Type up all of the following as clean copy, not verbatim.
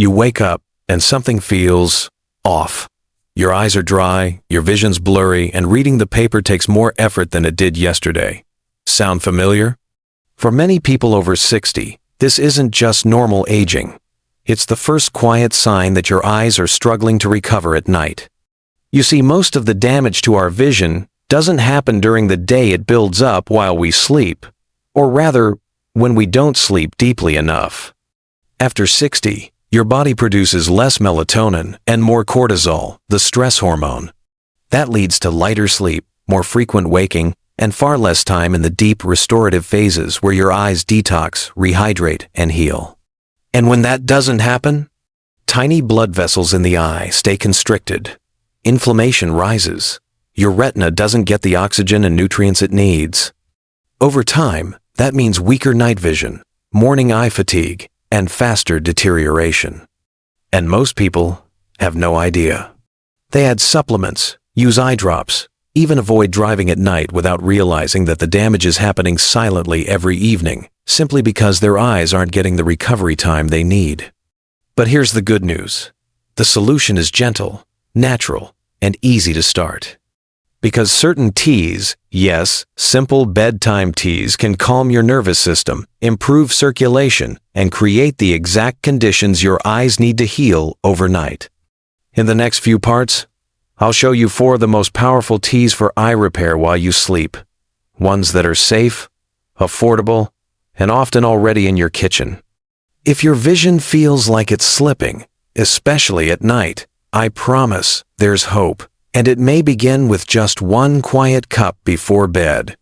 You wake up and something feels off. Your eyes are dry, your vision's blurry, and reading the paper takes more effort than it did yesterday. Sound familiar? For many people over 60, this isn't just normal aging. It's the first quiet sign that your eyes are struggling to recover at night. You see, most of the damage to our vision doesn't happen during the day. It builds up while we sleep, or rather, when we don't sleep deeply enough. After 60, your body produces less melatonin and more cortisol, the stress hormone. That leads to lighter sleep, more frequent waking, and far less time in the deep restorative phases where your eyes detox, rehydrate, and heal. And when that doesn't happen, tiny blood vessels in the eye stay constricted. Inflammation rises. Your retina doesn't get the oxygen and nutrients it needs. Over time, that means weaker night vision, morning eye fatigue, and faster deterioration. And most people have no idea. They add supplements, use eye drops, even avoid driving at night without realizing that the damage is happening silently every evening, simply because their eyes aren't getting the recovery time they need. But here's the good news. The solution is gentle, natural, and easy to start. Because certain teas, yes, simple bedtime teas, can calm your nervous system, improve circulation, and create the exact conditions your eyes need to heal overnight. In the next few parts, I'll show you 4 of the most powerful teas for eye repair while you sleep. Ones that are safe, affordable, and often already in your kitchen. If your vision feels like it's slipping, especially at night, I promise there's hope. And it may begin with just one quiet cup before bed.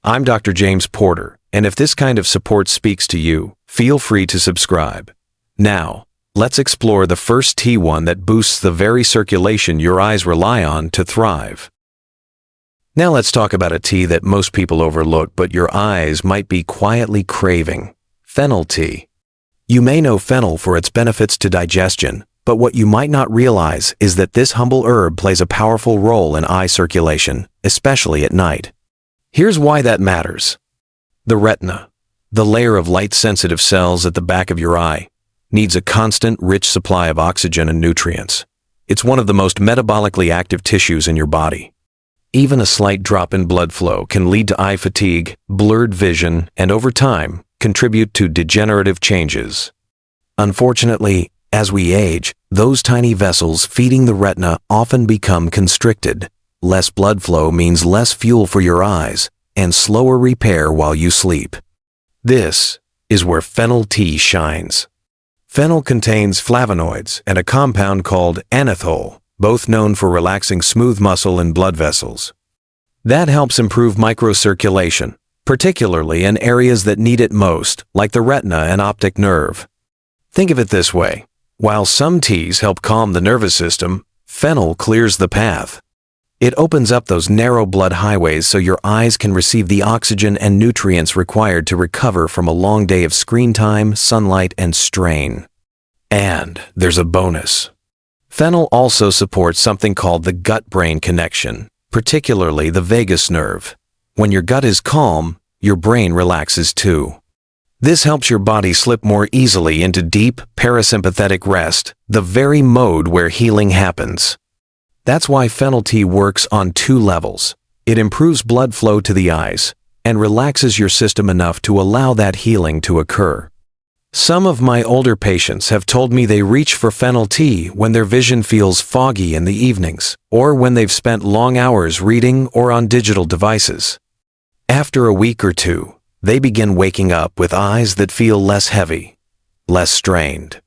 I'm Dr. James Porter, and if this kind of support speaks to you, feel free to subscribe. Now, let's explore the first tea, one that boosts the very circulation your eyes rely on to thrive. Now let's talk about a tea that most people overlook but your eyes might be quietly craving: fennel tea. You may know fennel for its benefits to digestion, but what you might not realize is that this humble herb plays a powerful role in eye circulation, especially at night. Here's why that matters. The retina, the layer of light-sensitive cells at the back of your eye, needs a constant, rich supply of oxygen and nutrients. It's one of the most metabolically active tissues in your body. Even a slight drop in blood flow can lead to eye fatigue, blurred vision, and over time, contribute to degenerative changes. Unfortunately, as we age, those tiny vessels feeding the retina often become constricted. Less blood flow means less fuel for your eyes and slower repair while you sleep. This is where fennel tea shines. Fennel contains flavonoids and a compound called anethole, both known for relaxing smooth muscle and blood vessels. That helps improve microcirculation, particularly in areas that need it most, like the retina and optic nerve. Think of it this way. While some teas help calm the nervous system, fennel clears the path. It opens up those narrow blood highways so your eyes can receive the oxygen and nutrients required to recover from a long day of screen time, sunlight, and strain. And there's a bonus. Fennel also supports something called the gut-brain connection, particularly the vagus nerve. When your gut is calm, your brain relaxes too. This helps your body slip more easily into deep, parasympathetic rest, the very mode where healing happens. That's why fennel tea works on 2 levels. It improves blood flow to the eyes and relaxes your system enough to allow that healing to occur. Some of my older patients have told me they reach for fennel tea when their vision feels foggy in the evenings, or when they've spent long hours reading or on digital devices. After a week or 2, they begin waking up with eyes that feel less heavy, less strained.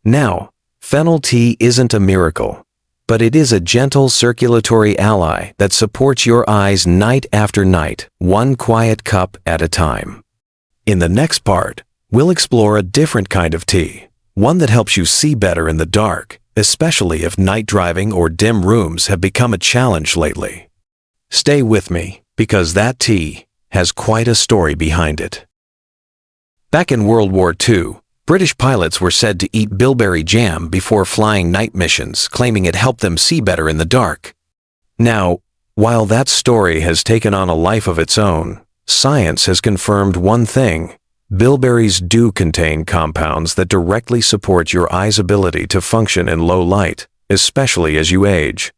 Now, fennel tea isn't a miracle, but it is a gentle circulatory ally that supports your eyes night after night, one quiet cup at a time. In the next part, we'll explore a different kind of tea, one that helps you see better in the dark, especially if night driving or dim rooms have become a challenge lately. Stay with me, because that tea has quite a story behind it. Back in World War II, British pilots were said to eat bilberry jam before flying night missions, claiming it helped them see better in the dark. Now, while that story has taken on a life of its own, science has confirmed one thing: Bilberries do contain compounds that directly support your eye's ability to function in low light, especially as you age.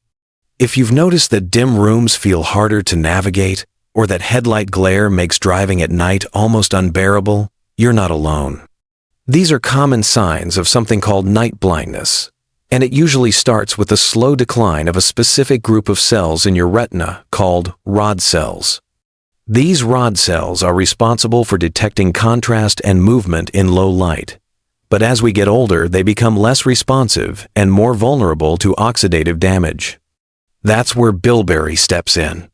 If you've noticed that dim rooms feel harder to navigate, or that headlight glare makes driving at night almost unbearable, you're not alone. These are common signs of something called night blindness, and it usually starts with a slow decline of a specific group of cells in your retina called rod cells. These rod cells are responsible for detecting contrast and movement in low light, but as we get older, they become less responsive and more vulnerable to oxidative damage. That's where bilberry steps in.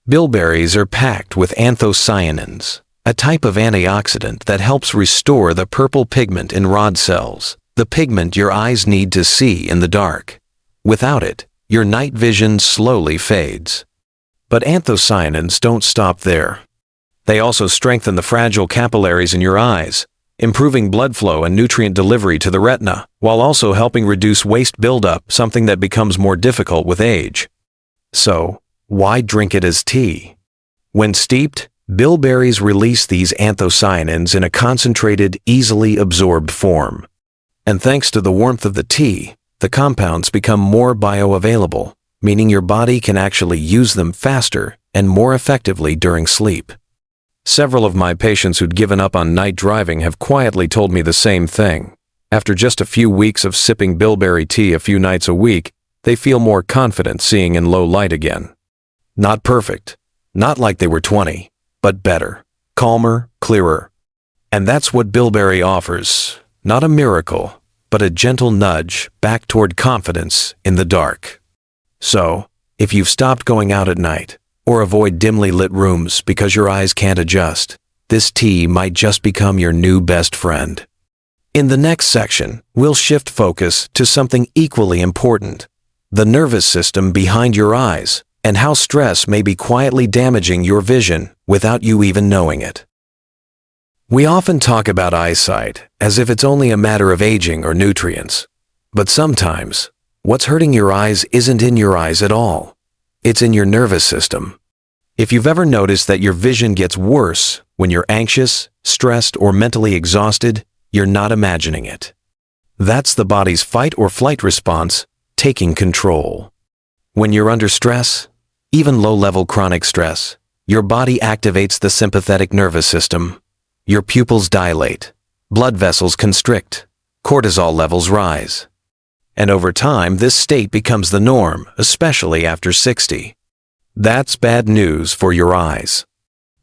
Bilberries are packed with anthocyanins, a type of antioxidant that helps restore the purple pigment in rod cells, the pigment your eyes need to see in the dark. Without it, your night vision slowly fades. But anthocyanins don't stop there. They also strengthen the fragile capillaries in your eyes, improving blood flow and nutrient delivery to the retina, while also helping reduce waste buildup, something that becomes more difficult with age. So, why drink it as tea? When steeped, bilberries release these anthocyanins in a concentrated, easily absorbed form. And thanks to the warmth of the tea, the compounds become more bioavailable, meaning your body can actually use them faster and more effectively during sleep. Several of my patients who'd given up on night driving have quietly told me the same thing. After just a few weeks of sipping bilberry tea a few nights a week, they feel more confident seeing in low light again. Not perfect, not like they were 20, but better, calmer, clearer. And that's what bilberry offers, not a miracle, but a gentle nudge back toward confidence in the dark. So, if you've stopped going out at night, or avoid dimly lit rooms because your eyes can't adjust, this tea might just become your new best friend. In the next section, we'll shift focus to something equally important, the nervous system behind your eyes, and how stress may be quietly damaging your vision without you even knowing it. We often talk about eyesight as if it's only a matter of aging or nutrients, but sometimes, what's hurting your eyes isn't in your eyes at all. It's in your nervous system. If you've ever noticed that your vision gets worse when you're anxious, stressed, or mentally exhausted, you're not imagining it. That's the body's fight or flight response taking control. When you're under stress, even low-level chronic stress, your body activates the sympathetic nervous system. Your pupils dilate, blood vessels constrict, cortisol levels rise. And over time, this state becomes the norm, especially after 60. That's bad news for your eyes.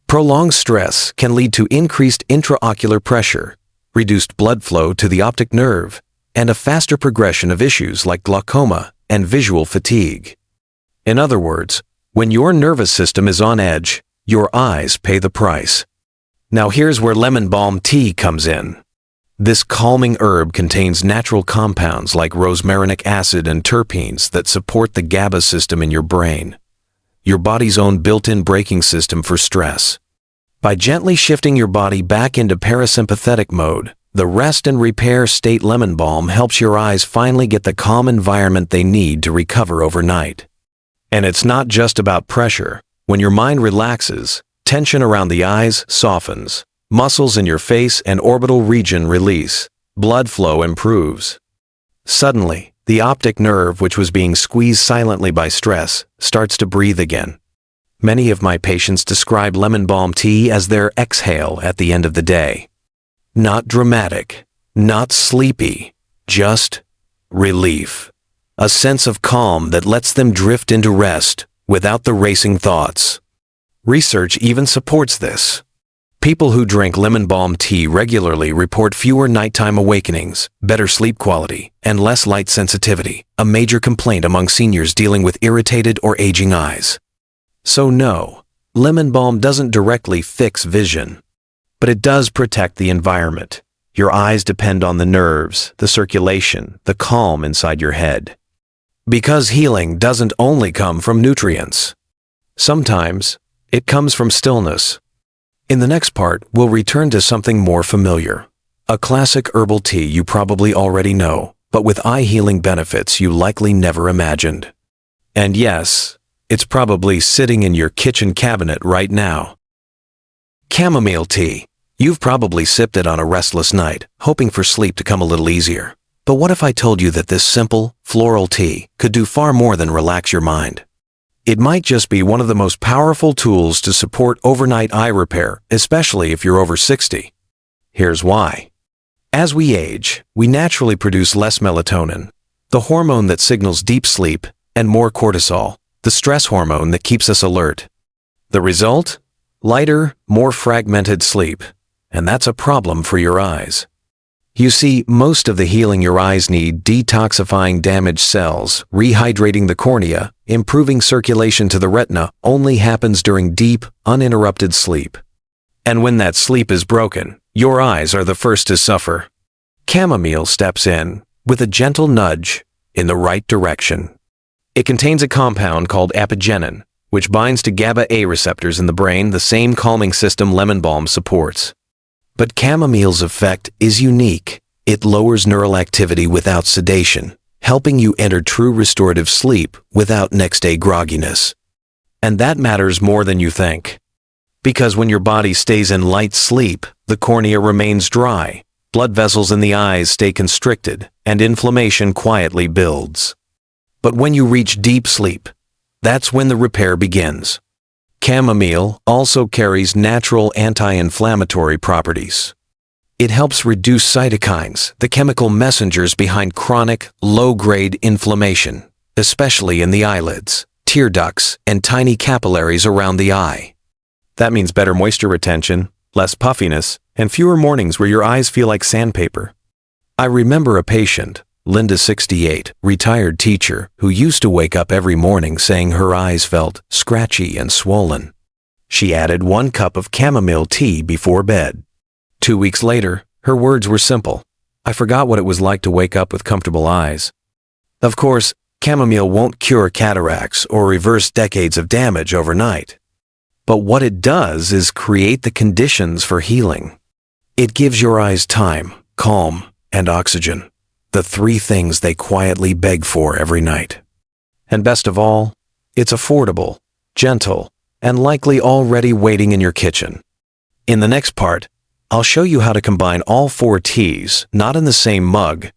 Prolonged stress can lead to increased intraocular pressure, reduced blood flow to the optic nerve, and a faster progression of issues like glaucoma and visual fatigue. In other words, when your nervous system is on edge, your eyes pay the price. Now here's where lemon balm tea comes in. This calming herb contains natural compounds like rosmarinic acid and terpenes that support the GABA system in your brain, your body's own built-in braking system for stress. By gently shifting your body back into parasympathetic mode, the rest and repair state lemon balm helps your eyes finally get the calm environment they need to recover overnight. And it's not just about pressure. When your mind relaxes, tension around the eyes softens. Muscles in your face and orbital region release. Blood flow improves. Suddenly, the optic nerve, which was being squeezed silently by stress, starts to breathe again. Many of my patients describe lemon balm tea as their exhale at the end of the day. Not dramatic, not sleepy, just relief. A sense of calm that lets them drift into rest without the racing thoughts. Research even supports this. People who drink lemon balm tea regularly report fewer nighttime awakenings, better sleep quality, and less light sensitivity, a major complaint among seniors dealing with irritated or aging eyes. So no, lemon balm doesn't directly fix vision, but it does protect the environment. Your eyes depend on the nerves, the circulation, the calm inside your head. Because healing doesn't only come from nutrients. Sometimes, it comes from stillness. In the next part, we'll return to something more familiar. A classic herbal tea you probably already know, but with eye-healing benefits you likely never imagined. And yes, it's probably sitting in your kitchen cabinet right now. Chamomile tea. You've probably sipped it on a restless night, hoping for sleep to come a little easier. But what if I told you that this simple, floral tea could do far more than relax your mind? It might just be one of the most powerful tools to support overnight eye repair, especially if you're over 60. Here's why. As we age, we naturally produce less melatonin, the hormone that signals deep sleep, and more cortisol, the stress hormone that keeps us alert. The result? Lighter, more fragmented sleep. And that's a problem for your eyes. You see, most of the healing your eyes need, detoxifying damaged cells, rehydrating the cornea, improving circulation to the retina, only happens during deep, uninterrupted sleep. And when that sleep is broken, your eyes are the first to suffer. Chamomile steps in, with a gentle nudge, in the right direction. It contains a compound called apigenin, which binds to GABA-A receptors in the brain, the same calming system lemon balm supports. But chamomile's effect is unique. It lowers neural activity without sedation, helping you enter true restorative sleep without next-day grogginess. And that matters more than you think. Because when your body stays in light sleep, the cornea remains dry, blood vessels in the eyes stay constricted, and inflammation quietly builds. But when you reach deep sleep, that's when the repair begins. Chamomile also carries natural anti-inflammatory properties. It helps reduce cytokines, the chemical messengers behind chronic, low-grade inflammation, especially in the eyelids, tear ducts, and tiny capillaries around the eye. That means better moisture retention, less puffiness, and fewer mornings where your eyes feel like sandpaper. I remember a patient, Linda, 68, retired teacher, who used to wake up every morning saying her eyes felt scratchy and swollen. She added 1 cup of chamomile tea before bed. 2 weeks later, her words were simple. I forgot what it was like to wake up with comfortable eyes. Of course, chamomile won't cure cataracts or reverse decades of damage overnight. But what it does is create the conditions for healing. It gives your eyes time, calm, and oxygen. The 3 things they quietly beg for every night. And best of all, it's affordable, gentle, and likely already waiting in your kitchen. In the next part, I'll show you how to combine all 4 teas, not in the same mug,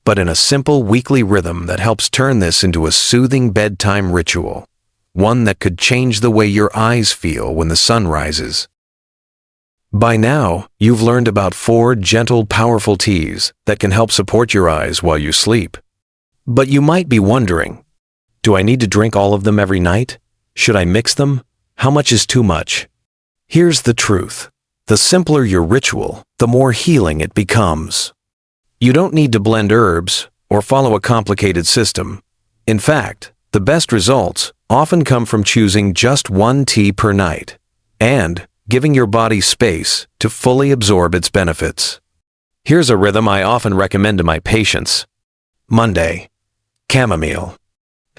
but in a simple weekly rhythm that helps turn this into a soothing bedtime ritual, one that could change the way your eyes feel when the sun rises. By now, you've learned about 4 gentle, powerful teas that can help support your eyes while you sleep. But you might be wondering, do I need to drink all of them every night? Should I mix them? How much is too much? Here's the truth. The simpler your ritual, the more healing it becomes. You don't need to blend herbs or follow a complicated system. In fact, the best results often come from choosing just 1 tea per night and giving your body space to fully absorb its benefits. Here's a rhythm I often recommend to my patients. Monday, chamomile.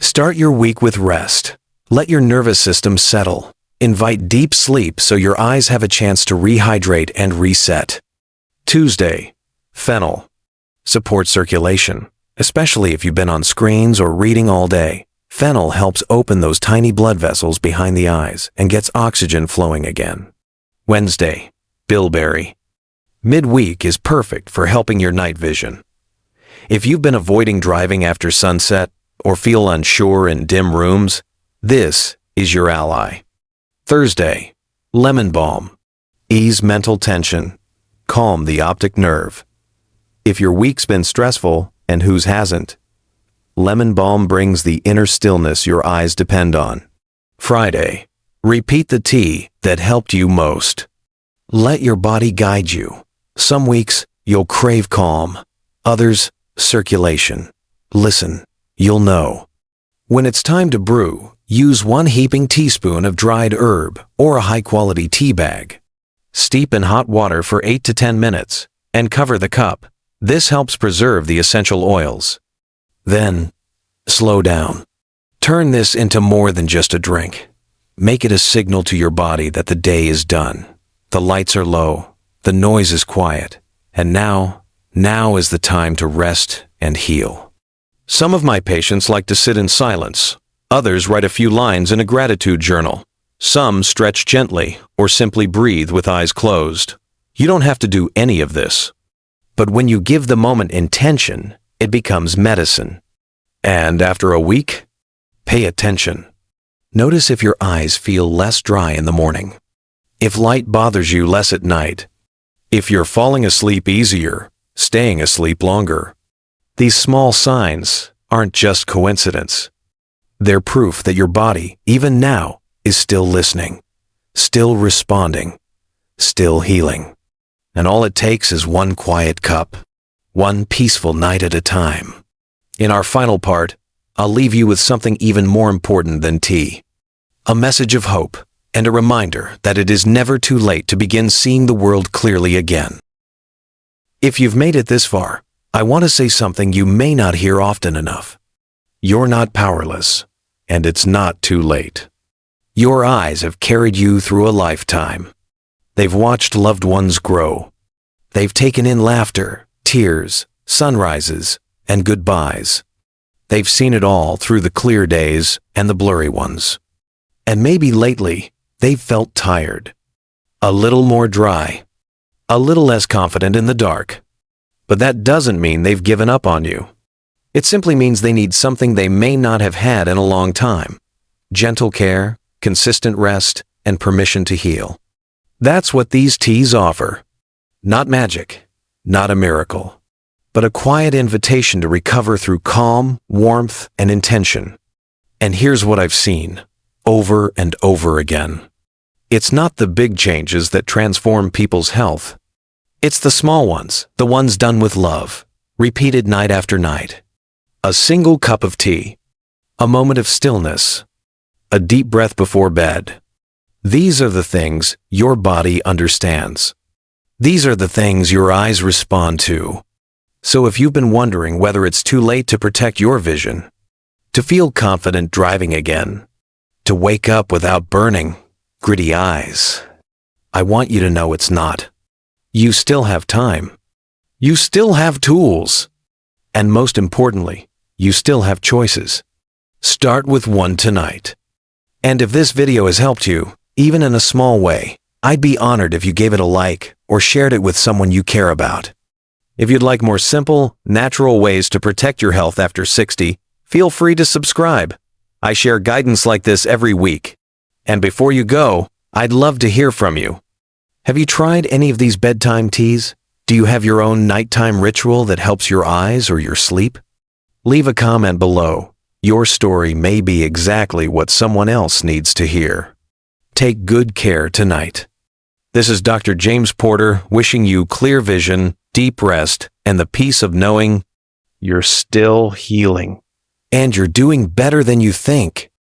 Start your week with rest. Let your nervous system settle. Invite deep sleep so your eyes have a chance to rehydrate and reset. Tuesday, fennel. Support circulation, especially if you've been on screens or reading all day. Fennel helps open those tiny blood vessels behind the eyes and gets oxygen flowing again. Wednesday, bilberry. Midweek is perfect for helping your night vision. If you've been avoiding driving after sunset or feel unsure in dim rooms, this is your ally. Thursday, lemon balm. Ease mental tension. Calm the optic nerve. If your week's been stressful, and whose hasn't, lemon balm brings the inner stillness your eyes depend on. Friday, repeat the tea that helped you most. Let your body guide you. Some weeks, you'll crave calm. Others, circulation. Listen, you'll know. When it's time to brew, use 1 heaping teaspoon of dried herb or a high-quality tea bag. Steep in hot water for 8 to 10 minutes and cover the cup. This helps preserve the essential oils. Then, slow down. Turn this into more than just a drink. Make it a signal to your body that the day is done. The lights are low, the noise is quiet, and now is the time to rest and heal. Some of my patients like to sit in silence. Others write a few lines in a gratitude journal. Some stretch gently or simply breathe with eyes closed. You don't have to do any of this. But when you give the moment intention, it becomes medicine. And after a week, pay attention. Notice if your eyes feel less dry in the morning, if light bothers you less at night, if you're falling asleep easier, staying asleep longer. These small signs aren't just coincidence. They're proof that your body, even now, is still listening, still responding, still healing. And all it takes is one quiet cup, one peaceful night at a time. In our final part, I'll leave you with something even more important than tea. A message of hope and a reminder that it is never too late to begin seeing the world clearly again. If you've made it this far, I want to say something you may not hear often enough. You're not powerless, and it's not too late. Your eyes have carried you through a lifetime. They've watched loved ones grow. They've taken in laughter, tears, sunrises, and goodbyes. They've seen it all through the clear days and the blurry ones. And maybe lately, they've felt tired, a little more dry, a little less confident in the dark. But that doesn't mean they've given up on you. It simply means they need something they may not have had in a long time: gentle care, consistent rest, and permission to heal. That's what these teas offer. Not magic, not a miracle, but a quiet invitation to recover through calm, warmth, and intention. And here's what I've seen, over and over again. It's not the big changes that transform people's health. It's the small ones, the ones done with love, repeated night after night. A single cup of tea, a moment of stillness, a deep breath before bed. These are the things your body understands. These are the things your eyes respond to. So if you've been wondering whether it's too late to protect your vision, to feel confident driving again, to wake up without burning, gritty eyes, I want you to know it's not. You still have time. You still have tools. And most importantly, you still have choices. Start with one tonight. And if this video has helped you, even in a small way, I'd be honored if you gave it a like or shared it with someone you care about. If you'd like more simple, natural ways to protect your health after 60, feel free to subscribe. I share guidance like this every week. And before you go, I'd love to hear from you. Have you tried any of these bedtime teas? Do you have your own nighttime ritual that helps your eyes or your sleep? Leave a comment below. Your story may be exactly what someone else needs to hear. Take good care tonight. This is Dr. James Porter wishing you clear vision, deep rest, and the peace of knowing you're still healing. And you're doing better than you think.